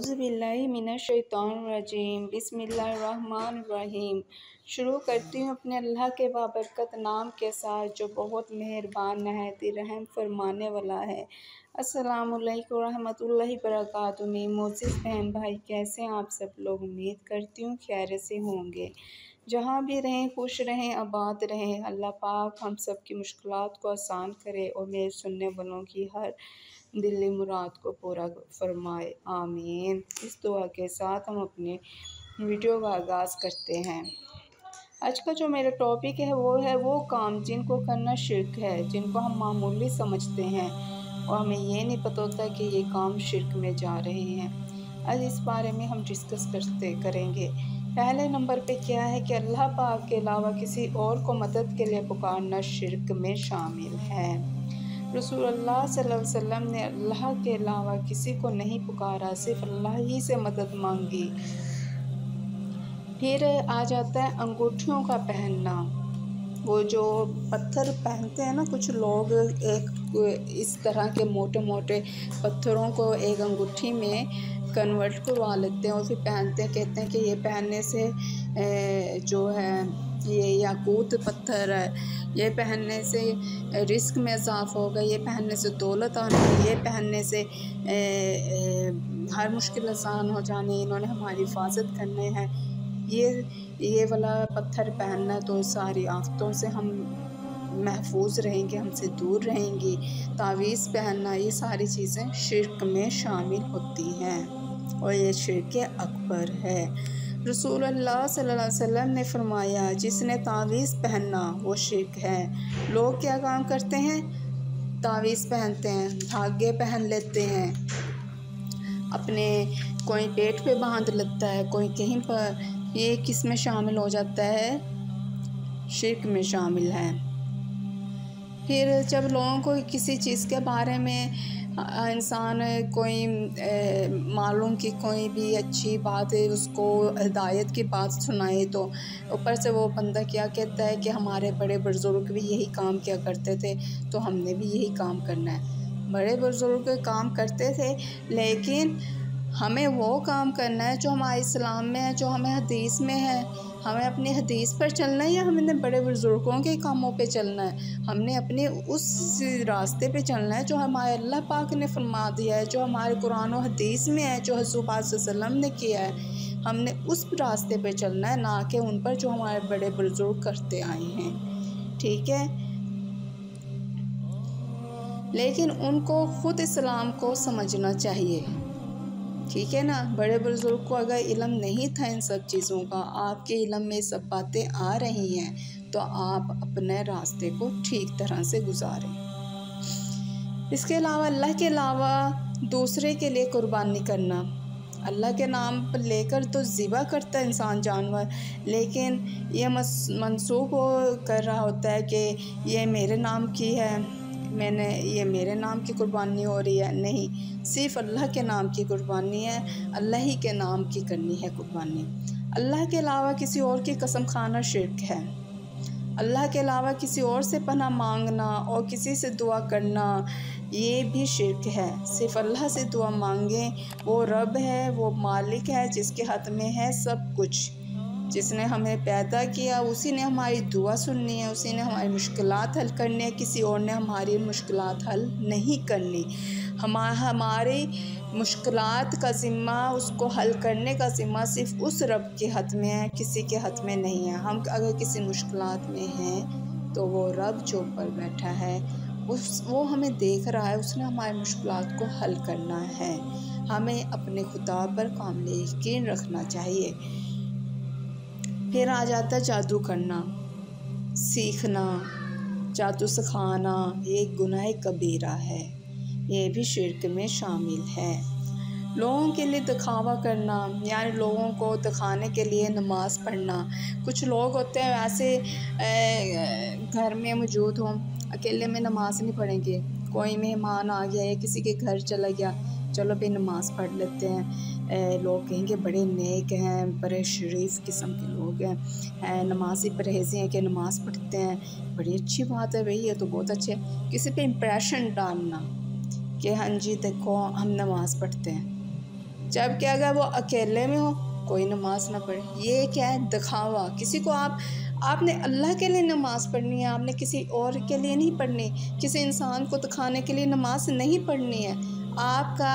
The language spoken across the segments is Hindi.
औज़ुबिल्लाहि मिनश्शैतानिर्रजीम बिस्मिल्लाहिर्रहमानिर्रहीम। शुरू करती हूँ अपने अल्लाह के बाबरकत नाम के साथ जो बहुत मेहरबान नहायत रहम फरमाने वाला है। अस्सलामुअलैकुम रहमतुल्लाहि बरकातुहू। मेरे मोअज़्ज़िज़ बहन भाई, कैसे हैं आप सब लोग? उम्मीद करती हूँ खैरियत से होंगे। जहाँ भी रहें खुश रहें, आबाद रहें। अल्लाह पाक हम सब की मुश्किलात को आसान करे और मेरे सुनने वालों की हर दिली मुराद को पूरा फरमाए, आमीन। इस दुआ के साथ हम अपने वीडियो का आगाज़ करते हैं। आज का जो मेरा टॉपिक है वो काम जिनको करना शिर्क है, जिनको हम मामूली समझते हैं और हमें ये नहीं पता होता कि ये काम शिर्क में जा रहे हैं। आज इस बारे में हम डिस्कस करेंगे। पहले नंबर पे क्या है कि अल्लाह पाक के अलावा किसी और को मदद के लिए पुकारना शिर्क में शामिल है। रसूलुल्लाह सल्लल्लाहु अलैहि वसल्लम ने अल्लाह के अलावा किसी को नहीं पुकारा, सिर्फ अल्लाह ही से मदद मांगी। फिर आ जाता है अंगूठियों का पहनना। वो जो पत्थर पहनते हैं ना, कुछ लोग एक इस तरह के मोटे मोटे पत्थरों को एक अंगूठी में कन्वर्ट करवा लेते हैं और फिर पहनते हैं। कहते हैं कि ये पहनने से जो है ये याकूत पत्थर है, ये पहनने से रिस्क में इजाफ़ा होगा, ये पहनने से दौलत आने, ये पहनने से हर मुश्किल आसान हो जाने, इन्होंने हमारी हिफाजत करने हैं। ये वाला पत्थर पहनना है तो सारी आफतों से हम महफूज रहेंगे, हमसे दूर रहेंगी। तावीज़ पहनना, ये सारी चीज़ें शिर्क में शामिल होती हैं और ये शिर्क अकबर है। रसूलुल्लाह सल्लल्लाहु अलैहि वसल्लम ने फरमाया, जिसने तावीज़ पहनना वो शिर्क है। लोग क्या काम करते हैं? तावीज़ पहनते हैं, धागे पहन लेते हैं, अपने कोई पेट पे बांध लेता है, कोई कहीं पर। ये किस में शामिल हो जाता है? शिर्क में शामिल है। फिर जब लोगों को किसी चीज़ के बारे में इंसान कोई मालूम की कोई भी अच्छी बात है, उसको हिदायत की बात सुनाए, तो ऊपर से वो बंदा क्या कहता है कि हमारे बड़े बुज़ुर्ग भी यही काम किया करते थे तो हमने भी यही काम करना है। बड़े बुज़ुर्ग काम करते थे, लेकिन हमें वो काम करना है जो हमारे इस्लाम में है, जो हमें हदीस में है। हमें अपनी हदीस पर चलना है या हमने बड़े बुज़ुर्गों के कामों पे चलना है? हमने अपने उस रास्ते पे चलना है जो हमारे अल्लाह पाक ने फरमा दिया है, जो हमारे कुरान और हदीस में है, जो हज़रत पाक सल्लल्लाहु अलैहि वसल्लम ने किया है। हमने उस रास्ते पे चलना है, ना कि उन पर जो हमारे बड़े बुज़ुर्ग करते आए हैं। ठीक है, लेकिन उनको ख़ुद इस्लाम को समझना चाहिए। ठीक है ना। बड़े बुज़ुर्ग को अगर इल्म नहीं था इन सब चीज़ों का, आपके इल्म में सब बातें आ रही हैं, तो आप अपने रास्ते को ठीक तरह से गुजारें। इसके अलावा अल्लाह के अलावा दूसरे के लिए कुर्बानी करना, अल्लाह के नाम पर लेकर तो ज़िबा करता है इंसान जानवर, लेकिन ये मनसूब कर रहा होता है कि ये मेरे नाम की है, ये मेरे नाम की कुर्बानी हो रही है। नहीं, सिर्फ़ अल्लाह के नाम की कुर्बानी है, अल्लाह ही के नाम की करनी है कुर्बानी। अल्लाह के अलावा किसी और की कसम खाना शिर्क है। अल्लाह के अलावा किसी और से पनाह मांगना और किसी से दुआ करना, ये भी शिर्क है। सिर्फ़ अल्लाह से दुआ मांगें, वो रब है, वो मालिक है, जिसके हाथ में है सब कुछ। जिसने हमें पैदा किया उसी ने हमारी दुआ सुननी है, उसी ने हमारी मुश्किलात हल करनी है, किसी और ने हमारी मुश्किलात हल नहीं करनी। हमारी मुश्किलात का ज़िम्मा, उसको हल करने का ज़िम्मा सिर्फ़ उस रब के हाथ में है, किसी के हाथ में नहीं है। हम अगर किसी मुश्किलात में हैं तो वो रब जो ऊपर बैठा है वो हमें देख रहा है, उसने हमारी मुश्किलात को हल करना है। हमें अपने खुदा पर कामिल यकीन रखना चाहिए। फिर आ जाता है जादू करना, सीखना, जादू सिखाना, ये गुनाह कबीरा है, ये भी शिर्क में शामिल है। लोगों के लिए दिखावा करना, यानी लोगों को दिखाने के लिए नमाज़ पढ़ना। कुछ लोग होते हैं ऐसे घर में मौजूद हों, अकेले में नमाज़ नहीं पढ़ेंगे, कोई मेहमान आ गया या किसी के घर चला गया, चलो भाई नमाज़ पढ़ लेते हैं। लोग कहेंगे बड़े नेक हैं, बड़े शरीफ किस्म के लोग हैं, नमाज़ी परहेज़ी हैं कि नमाज़ पढ़ते हैं, बड़ी अच्छी बात है भाई, ये तो बहुत अच्छे। किसी पे इम्प्रेशन डालना कि हाँ जी देखो हम नमाज़ पढ़ते हैं, जबकि अगर वो अकेले में हो कोई नमाज ना पढ़े। ये क्या है? दिखावा। किसी को आपने अल्लाह के लिए नमाज़ पढ़नी है, आपने किसी और के लिए नहीं पढ़नी, किसी इंसान को दिखाने के लिए नमाज नहीं पढ़नी है। आपका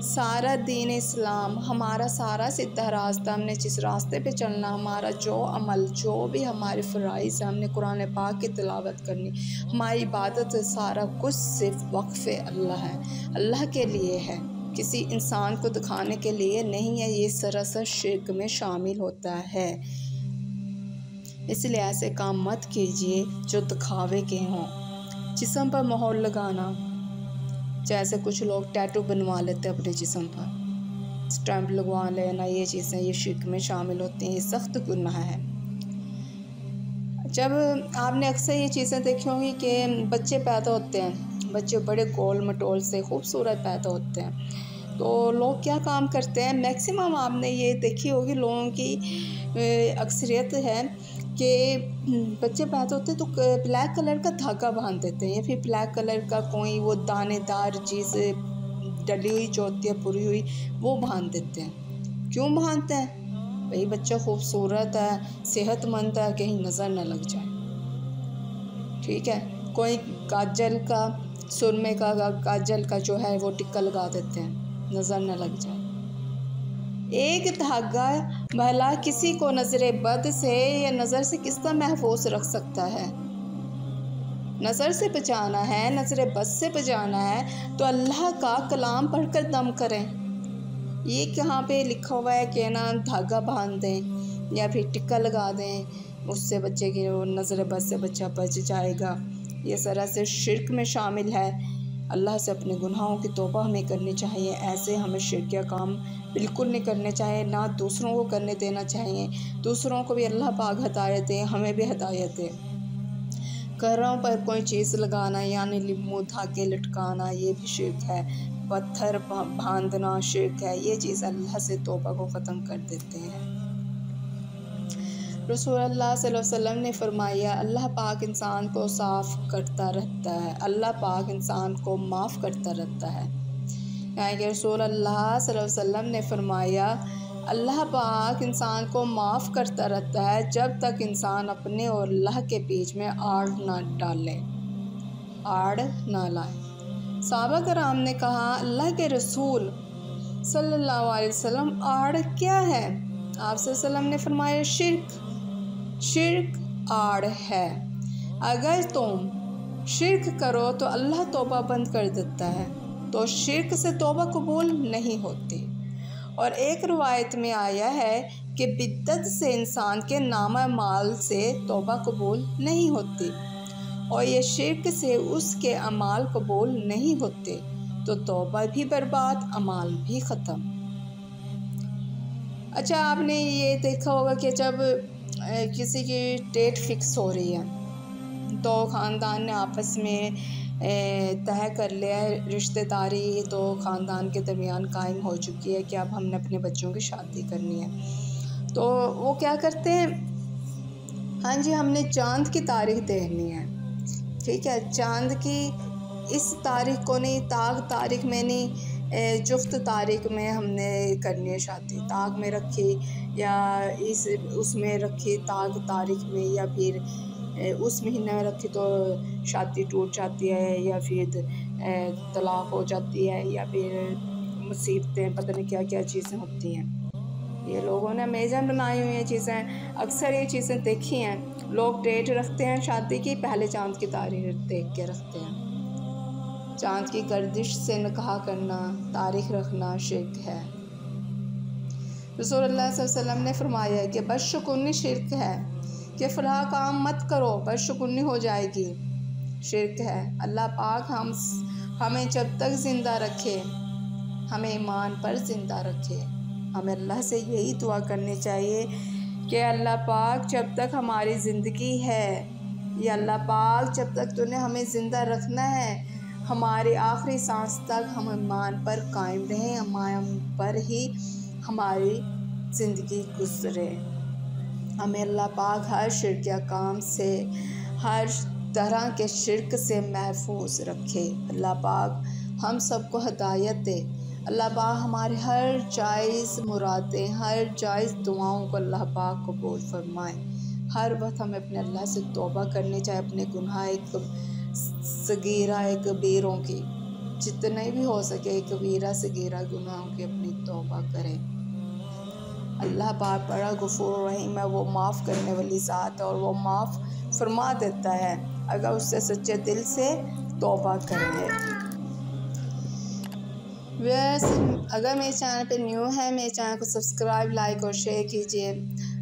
सारा दीन इस्लाम, हमारा सारा सीधा रास्ता, हमने जिस रास्ते पे चलना, हमारा जो अमल, जो भी हमारे फ़राइज़ है, हमने कुरान पाक की तिलावत करनी, हमारी इबादत, सारा कुछ सिर्फ़ वक्फ़ अल्लाह है, अल्लाह के लिए है, किसी इंसान को दिखाने के लिए नहीं है। ये सरासर शिर्क में शामिल होता है। इसलिए ऐसे काम मत कीजिए जो दिखावे के हों। जिस्म पर मोहर लगाना, जैसे कुछ लोग टैटू बनवा लेते हैं अपने जिस्म पर, स्टैम्प लगवा लेना, ये चीज़ें ये शिर्क में शामिल होती हैं। ये सख्त गुनाह है। जब आपने अक्सर ये चीज़ें देखी होंगी कि बच्चे पैदा होते हैं, बच्चे बड़े गोल मटोल से खूबसूरत पैदा होते हैं, तो लोग क्या काम करते हैं, मैक्सिमम आपने ये देखी होगी, लोगों की अक्सरियत है कि बच्चे पैदा होते हैं तो ब्लैक कलर का धागा बांध देते हैं, या फिर ब्लैक कलर का कोई वो दानेदार चीज़ डली हुई जो होती है, पुरी हुई, वो बांध देते हैं। क्यों बांधते हैं? भाई बच्चा खूबसूरत है, सेहतमंद है, कहीं नज़र न लग जाए। ठीक है। कोई काजल का, सुरमे का, काजल का जो है वो टिक्का लगा देते हैं, नज़र न लग जाए। एक धागा भला किसी को नज़र बद से या नज़र से किस तरह महफूज रख सकता है? नज़र से बचाना है, नज़र बद से बचाना है तो अल्लाह का कलाम पढ़कर दम करें। ये कहाँ पे लिखा हुआ है कि ना धागा बांध दें या फिर टिक्का लगा दें, उससे बच्चे की नज़र बद से बच्चा बच जाएगा? ये सरासर शिर्क में शामिल है। अल्लाह से अपने गुनाहों की तौबा हमें करनी चाहिए। ऐसे हमें शिर्किया काम बिल्कुल नहीं करने चाहिए, ना दूसरों को करने देना चाहिए। दूसरों को भी अल्लाह पाक हिदायत दे, हमें भी हिदायत दे। घरों पर कोई चीज़ लगाना यानी लिम्बू धागे लटकाना, ये भी शिर्क है। पत्थर बांधना शिर्क है। ये चीज़ अल्लाह से तौबा को ख़त्म कर देते हैं। रसूलुल्लाह सल्लल्लाहु अलैहि वसल्लम ने फरमाया, अल्लाह पाक इंसान को साफ़ करता रहता है, अल्लाह पाक इंसान को माफ़ करता रहता है। यानी कि रसूलुल्लाह सल्लल्लाहु अलैहि वसल्लम ने फरमाया, अल्लाह पाक इंसान को माफ़ करता रहता है जब तक इंसान अपने और अल्लाह के बीच में आड़ ना डाले, आड़ ना लाए। सहाबा कराम ने कहा, अल्लाह के रसूल सल्लल्लाहु अलैहि वसल्लम, आड़ क्या है? आप सल्लल्लाहु अलैहि वसल्लम ने फरमाया, शिर्क आड़ है। अगर तुम शिर्क करो तो अल्लाह तौबा बंद कर देता है, तो शिर्क से तौबा कबूल नहीं होती। और एक रवायत में आया है कि बिद्दत से इंसान के नामा माल से तौबा कबूल नहीं होती, और ये शिर्क से उसके अमाल कबूल नहीं होते, तो तौबा भी बर्बाद, अमाल भी ख़त्म। अच्छा, आपने ये देखा होगा कि जब किसी की डेट फिक्स हो रही है तो ख़ानदान ने आपस में तय कर लिया है, रिश्तेदारी तो ख़ानदान के दरमियान कायम हो चुकी है कि अब हमने अपने बच्चों की शादी करनी है। तो वो क्या करते हैं, हाँ जी, हमने चाँद की तारीख देखनी है। ठीक है, चाँद की इस तारीख को नहीं, तारीख में नहीं, जुफ्त तारीख में हमने करनी है शादी। ताक में रखी या उसमें रखी तारीख में, या फिर उस महीने में रखी तो शादी टूट जाती है, या फिर तलाक़ हो जाती है, या फिर मुसीबतें, पता नहीं क्या क्या चीज़ें होती हैं। ये लोगों ने मेजन बनाई हुई हैं चीज़ें, अक्सर ये चीज़ें देखी हैं। लोग डेट रखते हैं शादी की, पहले चाँद की तारीख देख के रखते हैं। चाँद की गर्दिश से निकाह करना, तारीख रखना शिर्क है। रसूलुल्लाह सल्लल्लाहु अलैहि वसल्लम ने फरमाया कि बदशुकुनी शिर्क है, कि फ़लाँ काम मत करो, बदशुकुनी हो जाएगी, शिर्क है। अल्लाह पाक हमें जब तक ज़िंदा रखे, हमें ईमान पर ज़िंदा रखे। हमें अल्लाह से यही दुआ करनी चाहिए कि अल्लाह पाक जब तक हमारी ज़िंदगी है, या अल्लाह पाक जब तक तूने हमें ज़िंदा रखना है, हमारी आखिरी सांस तक हम ईमान पर कायम रहें, ईमान पर ही हमारी ज़िंदगी गुजरे। हमें अल्लाह पाक हर शिर्किया काम से, हर तरह के शिर्क से महफूज रखे। अल्लाह पाक हम सबको हिदायत दे, अल्लाह पाक हमारे हर जायज़ मुरादें, हर जायज़ दुआओं को अल्लाह पाक कबूल फरमाए। हर वक्त हमें अपने अल्लाह से तौबा करनी चाहिए, अपने गुनाह सगीरा कबीरों की, जितने भी हो सके कबीरा सगीरा गुनाहों की अपनी तौबा करें। अल्लाह पाक बड़ा गफूर रहीम है, वो माफ़ करने वाली ज़ात है और वो माफ़ फरमा देता है अगर उससे सच्चे दिल से तौबा करें। वैसे अगर मेरे चैनल पे न्यू है, मेरे चैनल को सब्सक्राइब, लाइक और शेयर कीजिए।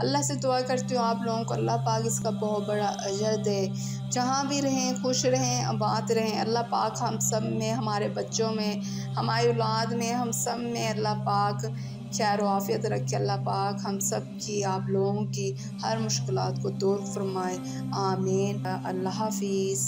अल्लाह से दुआ करती हूँ आप लोगों को अल्लाह पाक इसका बहुत बड़ा अजर दे। जहाँ भी रहें खुश रहें, आबाद रहें। अल्लाह पाक हम सब में, हमारे बच्चों में, हमारी औलाद में, हम सब में अल्लाह पाक खैर व आफियत रखे। अल्लाह पाक हम सब की, आप लोगों की हर मुश्किलात को दूर फरमाए। आमीन। अल्लाह हाफिज़।